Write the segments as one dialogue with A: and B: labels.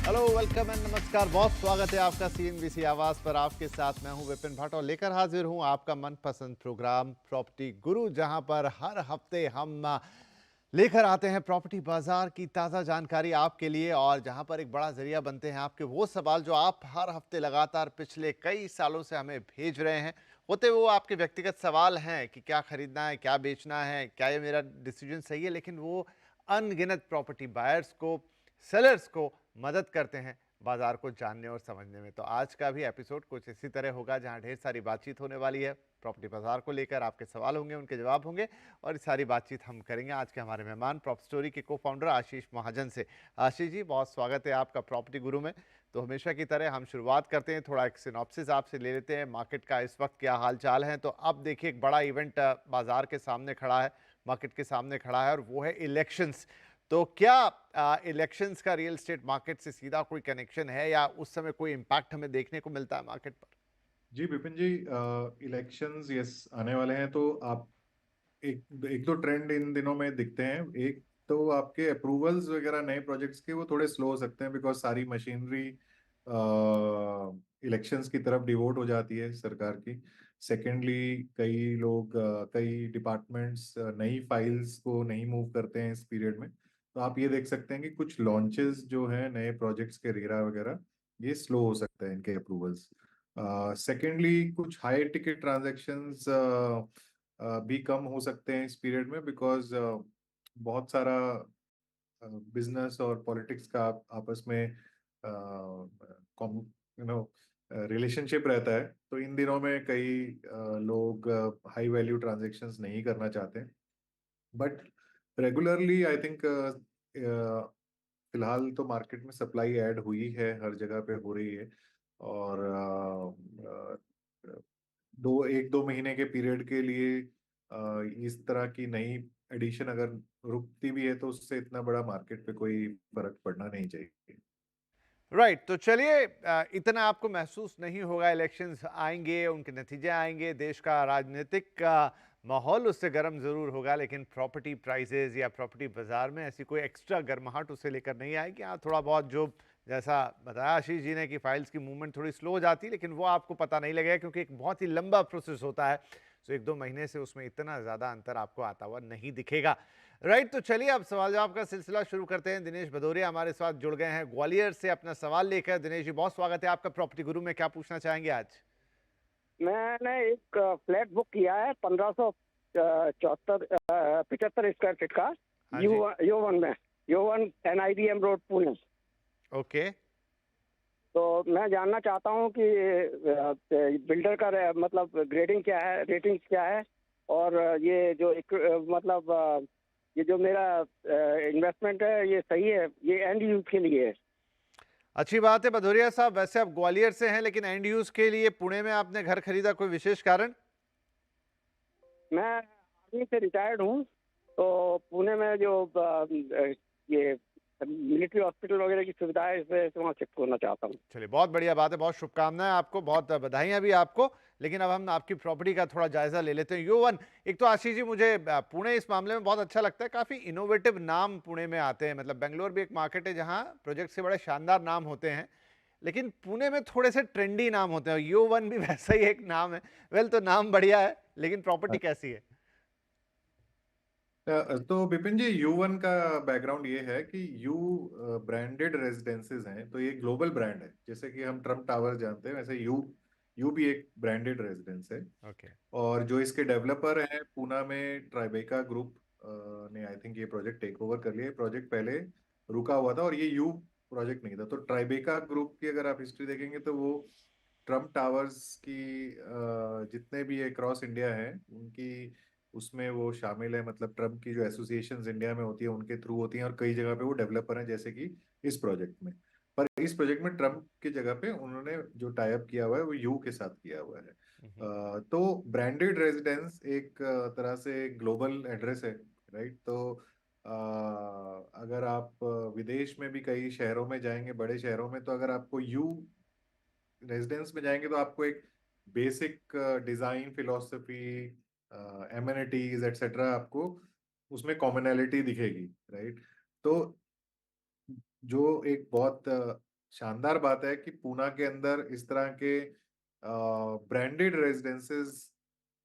A: Hello, welcome and नमस्कार। बहुत स्वागत है आपका सीएनबीसी आवाज पर। आपके साथ मैं हूं विपिन भट्ट और लेकर हाजिर हूं आपका मनपसंद प्रोग्राम प्रॉपर्टी गुरु, जहां पर हर हफ्ते हम लेकर आते हैं प्रॉपर्टी बाजार की ताज़ा जानकारी आपके लिए, और जहां पर एक बड़ा जरिया बनते हैं आपके वो सवाल जो आप हर हफ्ते लगातार पिछले कई सालों से हमें भेज रहे हैं। होते वो आपके व्यक्तिगत सवाल हैं कि क्या खरीदना है, क्या बेचना है, क्या ये मेरा डिसीजन सही है, लेकिन वो अनगिनत प्रॉपर्टी बायर्स को, सेलर्स को मदद करते हैं बाजार को जानने और समझने में। तो आज का भी एपिसोड कुछ इसी तरह होगा, जहां ढेर सारी बातचीत होने वाली है प्रॉपर्टी बाजार को लेकर। आपके सवाल होंगे, उनके जवाब होंगे, और ये सारी बातचीत हम करेंगे आज के हमारे मेहमान प्रॉपर्टी स्टोरी के को फाउंडर आशीष महाजन से। आशीष जी, बहुत स्वागत है आपका प्रॉपर्टी गुरु में। तो हमेशा की तरह हम शुरुआत करते हैं, थोड़ा एक सिनॉप्सिस आपसे ले लेते हैं मार्केट का इस वक्त क्या हाल चाल है। तो अब देखिए, एक बड़ा इवेंट बाजार के सामने खड़ा है, मार्केट के सामने खड़ा है, और वो है इलेक्शंस। तो क्या इलेक्शंस का रियल एस्टेट मार्केट से सीधा कोई कनेक्शन है, या उस समय कोई इम्पैक्ट हमें देखने को मिलता है मार्केट पर?
B: जी विपिन जी, इलेक्शंस यस आने वाले हैं। तो आप एक एक दो ट्रेंड इन दिनों में दिखते हैं। एक तो आपके अप्रूवल्स वगैरह नए प्रोजेक्ट्स के वो थोड़े स्लो हो सकते हैं, बिकॉज सारी मशीनरी इलेक्शंस की तरफ डिवोट हो जाती है सरकार की। सेकेंडली, कई लोग कई डिपार्टमेंट्स नई फाइल्स को नहीं मूव करते हैं इस पीरियड में। तो आप ये देख सकते हैं कि कुछ लॉन्चेस जो हैं नए प्रोजेक्ट्स के रेरा वगैरह, ये स्लो हो सकते हैं इनके अप्रूवल्स। सेकेंडली, कुछ हाई टिकट ट्रांजैक्शंस भी कम हो सकते हैं इस पीरियड में, बिकॉज बहुत सारा बिजनेस और पॉलिटिक्स का आपस में यू नो रिलेशनशिप रहता है। तो इन दिनों में कई लोग हाई वैल्यू ट्रांजैक्शंस नहीं करना चाहते हैं। बट रेगुलरली आई थिंक फिलहाल तो मार्केट में सप्लाई ऐड हुई है, हर जगह पे हो रही है। और एक दो महीने के पीरियड के लिए इस तरह की नई एडिशन अगर रुकती भी है तो उससे इतना बड़ा मार्केट पे कोई फर्क पड़ना नहीं चाहिए।
A: राइट, तो चलिए, इतना आपको महसूस नहीं होगा। इलेक्शंस आएंगे, उनके नतीजे आएंगे, देश का राजनीतिक का माहौल उससे गर्म जरूर होगा, लेकिन प्रॉपर्टी प्राइसेस या प्रॉपर्टी बाजार में ऐसी कोई एक्स्ट्रा गर्माहट उसे लेकर नहीं आएगी। हाँ, थोड़ा बहुत जो जैसा बताया आशीष जी ने कि फाइल्स की मूवमेंट थोड़ी स्लो हो जाती है, लेकिन वो आपको पता नहीं लगेगा, क्योंकि एक बहुत ही लंबा प्रोसेस होता है। तो एक दो महीने से उसमें इतना ज़्यादा अंतर आपको आता हुआ नहीं दिखेगा। राइट, तो चलिए अब सवाल जवाब का सिलसिला शुरू करते हैं। दिनेश भदौरिया हमारे साथ जुड़ गए हैं ग्वालियर से अपना सवाल लेकर। दिनेश जी, बहुत स्वागत है आपका प्रॉपर्टी गुरु में। क्या पूछना चाहेंगे आज?
C: मैंने एक फ्लैट बुक किया है 1574 75 स्क्वायर फीट का।
A: हाँ
C: यू
A: जी।
C: यू वन में, you one NIBM road Pune.
A: Okay.
C: तो मैं जानना चाहता हूँ कि बिल्डर का मतलब ग्रेडिंग क्या है, रेटिंग क्या है, और ये जो एक मतलब ये जो मेरा इन्वेस्टमेंट है ये सही है, ये एंड यूज के लिए है।
A: अच्छी बात है भदौरिया साहब। वैसे आप ग्वालियर से हैं, लेकिन एंड यूज के लिए पुणे में आपने घर खरीदा, कोई विशेष कारण?
C: मैं आर्मी से रिटायर्ड हूँ, तो पुणे में जो ये मिलिट्री हॉस्पिटल वगैरह की सुविधा है, इससे वहाँ शिफ्ट होना चाहता हूँ।
A: चलिए, बहुत बढ़िया बात है, बहुत शुभकामनाएं आपको, बहुत बधाइयां भी आपको। लेकिन अब हम आपकी प्रॉपर्टी का थोड़ा जायजा ले लेते हैं। यो वन, एक तो आशीष जी, मुझे पुणे इस मामले में बहुत अच्छा लगता है। काफी इनोवेटिव नाम पुणे में आते हैं। मतलब बेंगलोर भी एक मार्केट है जहां प्रोजेक्ट के बड़े शानदार नाम होते हैं, लेकिन पुणे में थोड़े से ट्रेंडी नाम होते हैं। यो वन भी वैसा ही एक नाम है। वेल, तो नाम बढ़िया है, लेकिन प्रॉपर्टी कैसी है?
B: तो विपिन जी, U1 का बैकग्राउंड ये है कि यू ब्रांडेड रेजिडेंसेस हैं, तो ये ग्लोबल ब्रांड है। जैसे कि हम ट्रम्प टावर जानते हैं, वैसे यू भी एक ब्रांडेड रेजिडेंस है।
A: ओके।
B: और जो इसके डेवलपर हैं पूना में, ट्राइबेका ग्रुप ने आई थिंक ये प्रोजेक्ट टेक ओवर कर लिया। ये प्रोजेक्ट पहले रुका हुआ था और ये यू प्रोजेक्ट नहीं था। तो ट्राइबेका ग्रुप की अगर आप हिस्ट्री देखेंगे तो वो ट्रम्प टावर्स की जितने भी अक्रॉस इंडिया हैं उनकी उसमें वो शामिल है। मतलब ट्रम्प की जो एसोसिएशंस इंडिया में होती है उनके थ्रू होती हैं, और कई जगह पे वो डेवलपर हैं, जैसे कि इस प्रोजेक्ट में। पर इस प्रोजेक्ट में ट्रम्प की जगह पे उन्होंने जो टाइप किया हुआ है वो यू के साथ किया हुआ है। तो ब्रांडेड रेजिडेंस एक तरह से ग्लोबल एड्रेस है, राइट। तो अगर आप विदेश में भी कई शहरों में जाएंगे, बड़े शहरों में, तो अगर आपको यू रेजिडेंस में जाएंगे तो आपको एक basic design philosophy, amenities etcetera आपको उसमें कॉमनैलिटी दिखेगी, राइट। तो जो एक बहुत शानदार बात है कि पूना के अंदर इस तरह के ब्रांडेड रेजिडेंसेस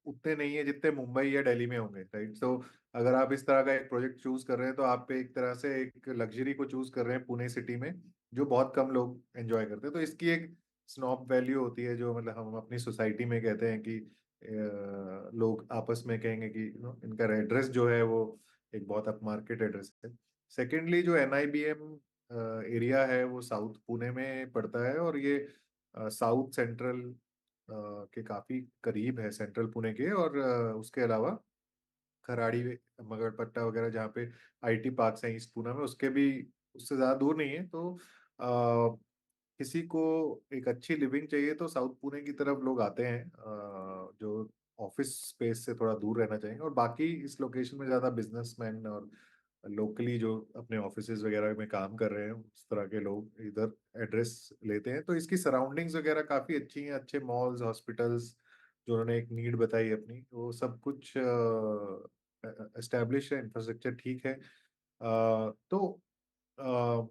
B: उतने नहीं है जितने मुंबई या दिल्ली में होंगे, राइट। तो अगर आप इस तरह का एक प्रोजेक्ट चूज कर रहे हैं तो आप एक तरह से एक लग्जरी को चूज कर रहे हैं पुणे सिटी में, जो बहुत कम लोग एंजॉय करते हैं। तो इसकी एक स्नॉब वैल्यू होती है, जो मतलब हम अपनी सोसाइटी में कहते हैं कि लोग आपस में कहेंगे कि इनका एड्रेस जो है वो एक बहुत अप मार्केट एड्रेस है। सेकेंडली, जो एनआईबीएम एरिया है वो साउथ पुणे में पड़ता है, और ये साउथ सेंट्रल के काफी करीब है, सेंट्रल पुणे के। और उसके अलावा खराड़ी, मगरपट्टा वगैरह जहाँ पे आईटी पार्क्स हैं ईस्ट पुणे में, उसके भी उससे ज्यादा दूर नहीं है। तो किसी को एक अच्छी लिविंग चाहिए तो साउथ पुणे की तरफ लोग आते हैं, जो ऑफिस स्पेस से थोड़ा दूर रहना चाहेंगे। और बाकी इस लोकेशन में ज्यादा बिजनेसमैन और लोकली जो अपने ऑफिसेज वगैरह में काम कर रहे हैं उस तरह के लोग इधर एड्रेस लेते हैं। तो इसकी सराउंडिंग्स वगैरह काफी अच्छी हैं, अच्छे मॉल्स, हॉस्पिटल्स, जो उन्होंने एक नीड बताई अपनी, वो सब कुछ एस्टेब्लिश है, इंफ्रास्ट्रक्चर ठीक है। तो अ,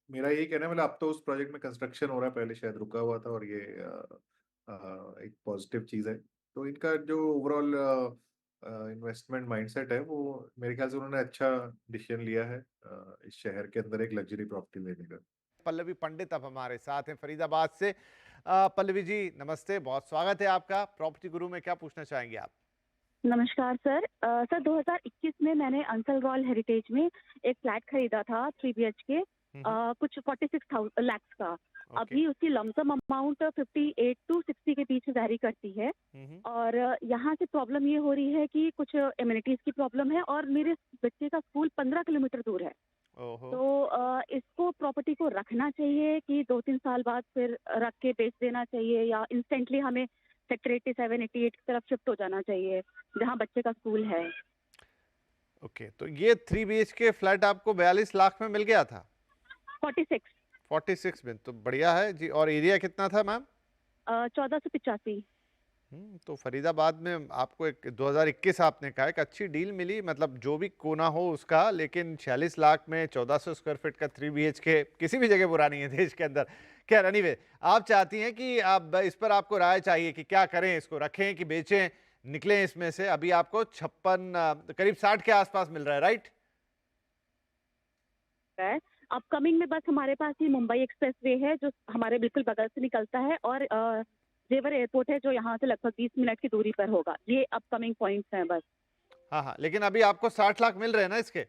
B: मेरा यही कहना है, मतलब अब तो उस प्रोजेक्ट में कंस्ट्रक्शन हो रहा है, पहले शायद रुका हुआ था, और ये एक पॉजिटिव चीज है। तो इनका जो ओवरऑल इन्वेस्टमेंट माइंडसेट है, वो मेरे ख्याल से उन्होंने अच्छा डिसीजन लिया है इस शहर के अंदर एक लग्जरी प्रॉपर्टी लेने का।
A: पल्लवी पंडित अब हमारे साथ हैं फरीदाबाद से। पल्लवी जी नमस्ते, बहुत स्वागत है आपका प्रॉपर्टी गुरु में। क्या पूछना चाहेंगे आप?
D: नमस्कार सर। सर 2021 में मैंने अंकल रॉयल हेरिटेज में एक फ्लैट खरीदा था 3 BHK, कुछ 46,000 लैक्स का।
A: ओके।
D: अभी उसकी लमसम अमाउंट 58 to 60 के बीच वेरी करती है। और यहाँ से प्रॉब्लम ये हो रही है कि कुछ एमिनिटीज की प्रॉब्लम है, और मेरे बच्चे का स्कूल 15 किलोमीटर दूर है।
A: ओहो।
D: तो इसको प्रॉपर्टी को रखना चाहिए कि 2-3 साल बाद फिर रख के बेच देना चाहिए, या इंस्टेंटली हमें सेक्टर 87, 88 की तरफ शिफ्ट हो जाना चाहिए जहाँ बच्चे का स्कूल है?
A: ओके, तो ये 3 BHK फ्लैट आपको 42 लाख में मिल गया था?
D: 46।
A: 46 में तो बढ़िया है जी। और एरिया कितना था मैम?
D: 1485।
A: तो फरीदाबाद में आपको एक 2021 आपने कहा एक अच्छी डील मिली, मतलब जो भी कोना हो उसका। लेकिन 46 लाख में 1400 स्क्वायर फीट का 3 BHK किसी भी जगह बुरा नहीं है देश के अंदर। खैर एनीवे, आप चाहती हैं कि आप इस पर आपको राय चाहिए कि क्या करें, इसको रखें कि बेचें, निकलें इसमें से। अभी आपको 56 करीब 60 के आसपास मिल रहा है, राइट?
D: है अपकमिंग में बस हमारे पास ही मुंबई एक्सप्रेस वे है जो हमारे बिल्कुल बगल से निकलता है, और जेवर एयरपोर्ट है जो यहाँ से लगभग 20 मिनट की दूरी पर होगा। ये अपकमिंग पॉइंट्स हैं बस।
A: हाँ हाँ, लेकिन अभी आपको 60 लाख मिल रहे हैं ना इसके?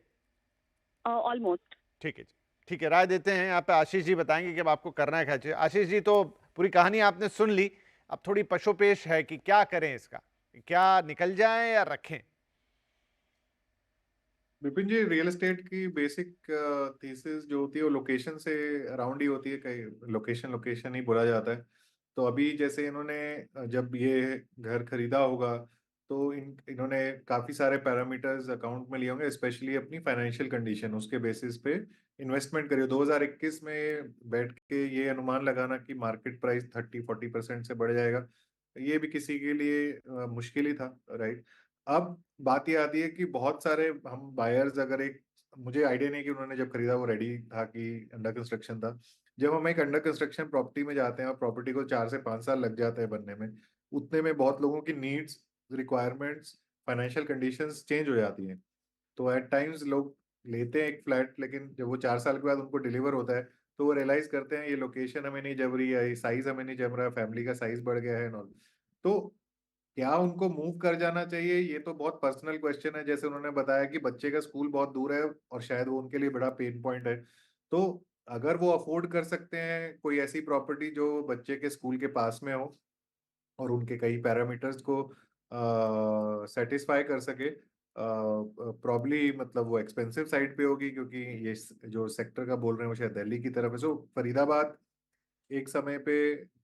D: ऑलमोस्ट।
A: ठीक है जी, ठीक है। राय देते हैं यहाँ पे आशीष जी, बताएंगे कि अब आपको करना है क्या। आशीष जी, तो पूरी कहानी आपने सुन ली, अब थोड़ी पशोपेश है कि क्या करें इसका, क्या निकल जाए या रखें?
B: विपिन जी, रियल एस्टेट की बेसिक थीसिस जो होती है वो लोकेशन से अराउंड ही होती है, कहीं लोकेशन लोकेशन ही बोला जाता है। तो अभी जैसे इन्होंने जब ये घर खरीदा होगा तो इन्होंने काफी सारे पैरामीटर्स अकाउंट में लिए होंगे, स्पेशली अपनी फाइनेंशियल कंडीशन, उसके बेसिस पे इन्वेस्टमेंट करिए। 2021 में बैठ के ये अनुमान लगाना कि मार्केट प्राइस 30-40% से बढ़ जाएगा, ये भी किसी के लिए मुश्किल ही था, राइट। अब बात ये आती है कि बहुत सारे हम बायर्स, अगर एक, मुझे आइडिया नहीं कि उन्होंने जब खरीदा वो रेडी था कि अंडर कंस्ट्रक्शन था। जब हम एक अंडर कंस्ट्रक्शन प्रॉपर्टी में जाते हैं और प्रॉपर्टी को 4 से 5 साल लग जाते हैं बनने में, उतने में बहुत लोगों की needs, requirements, financial conditions change हो जाती हैं। तो एट टाइम्स लोग लेते हैं एक फ्लैट, लेकिन जब वो 4 साल के बाद उनको डिलीवर होता है तो वो रियलाइज करते हैं ये लोकेशन हमें नहीं जम रही है, साइज हमें नहीं जम रहा है, फैमिली का साइज बढ़ गया है एंड ऑल। तो क्या उनको मूव कर जाना चाहिए, ये तो बहुत पर्सनल क्वेश्चन है। जैसे उन्होंने बताया कि बच्चे का स्कूल बहुत दूर है और शायद वो उनके लिए बड़ा पेन पॉइंट है। तो अगर वो अफोर्ड कर सकते हैं कोई ऐसी प्रॉपर्टी जो बच्चे के स्कूल के पास में हो और उनके कई पैरामीटर्स को सेटिस्फाई कर सके, प्रॉब्ली मतलब वो एक्सपेंसिव साइड पे होगी, क्योंकि ये जो सेक्टर का बोल रहे हैं वो शायद दिल्ली की तरफ है। सो फरीदाबाद एक समय पे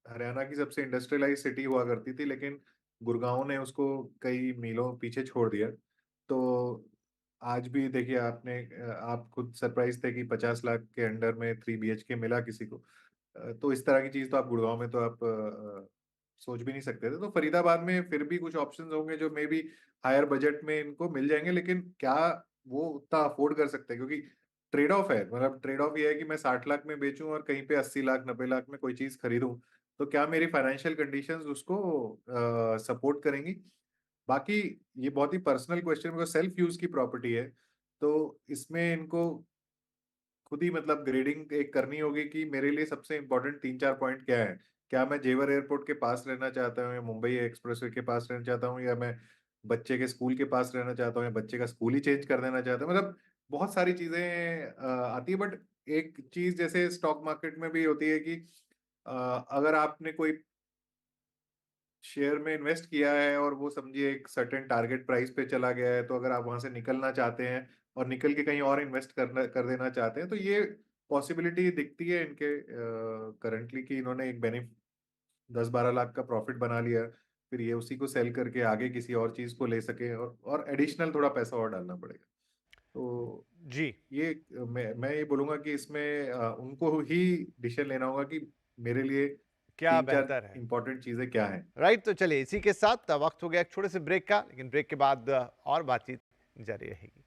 B: हरियाणा की सबसे इंडस्ट्रियलाइज सिटी हुआ करती थी, लेकिन गुड़गांव ने उसको कई मीलों पीछे छोड़ दिया। तो आज भी देखिए, आप खुद सरप्राइज थे कि 50 लाख के अंडर में 3 BHK मिला किसी को। तो इस तरह की चीज तो आप गुड़गांव में तो आप सोच भी नहीं सकते थे। तो फरीदाबाद में फिर भी कुछ ऑप्शंस होंगे जो मे बी हायर बजट में इनको मिल जाएंगे, लेकिन क्या वो उतना अफोर्ड कर सकते हैं? क्योंकि ट्रेड ऑफ है, मतलब ट्रेड ऑफ ये है कि मैं 60 लाख में बेचूं और कहीं पे 80 लाख 90 लाख में कोई चीज खरीदूं, तो क्या मेरी फाइनेंशियल कंडीशंस उसको सपोर्ट करेंगी। बाकी ये बहुत ही personal question, because self use की प्रॉपर्टी है, तो इसमें इनको खुद ही मतलब ग्रेडिंग एक करनी होगी कि मेरे लिए सबसे इंपॉर्टेंट 3-4 पॉइंट क्या है। क्या मैं जेवर एयरपोर्ट के पास रहना चाहता हूँ, या मुंबई एक्सप्रेसवे के पास रहना चाहता हूँ, या मैं बच्चे के स्कूल के पास रहना चाहता हूँ, या बच्चे का स्कूल ही चेंज कर देना चाहता हूँ। मतलब बहुत सारी चीजें आती है। बट एक चीज जैसे स्टॉक मार्केट में भी होती है कि अगर आपने कोई शेयर में इन्वेस्ट किया है और वो समझिए एक सर्टेन टारगेट प्राइस पे चला गया है, तो अगर आप वहां से निकलना चाहते हैं और निकल के कहीं और इन्वेस्ट कर देना चाहते हैं, तो ये पॉसिबिलिटी दिखती है इनके करंटली कि इन्होंने एक बेनिफिट 10-12 लाख का प्रॉफिट बना लिया, फिर ये उसी को सेल करके आगे किसी और चीज को ले सके, और एडिशनल थोड़ा पैसा और डालना पड़ेगा। तो
A: जी।
B: ये मैं ये बोलूंगा कि इसमें उनको ही डिसीजन लेना होगा कि मेरे लिए
A: क्या
B: 3-4
A: बेहतर है।
B: इंपॉर्टेंट चीजें क्या हैं।
A: राइट, तो चलिए इसी के साथ वक्त हो गया एक छोटे से ब्रेक का, लेकिन ब्रेक के बाद और बातचीत जारी रहेगी।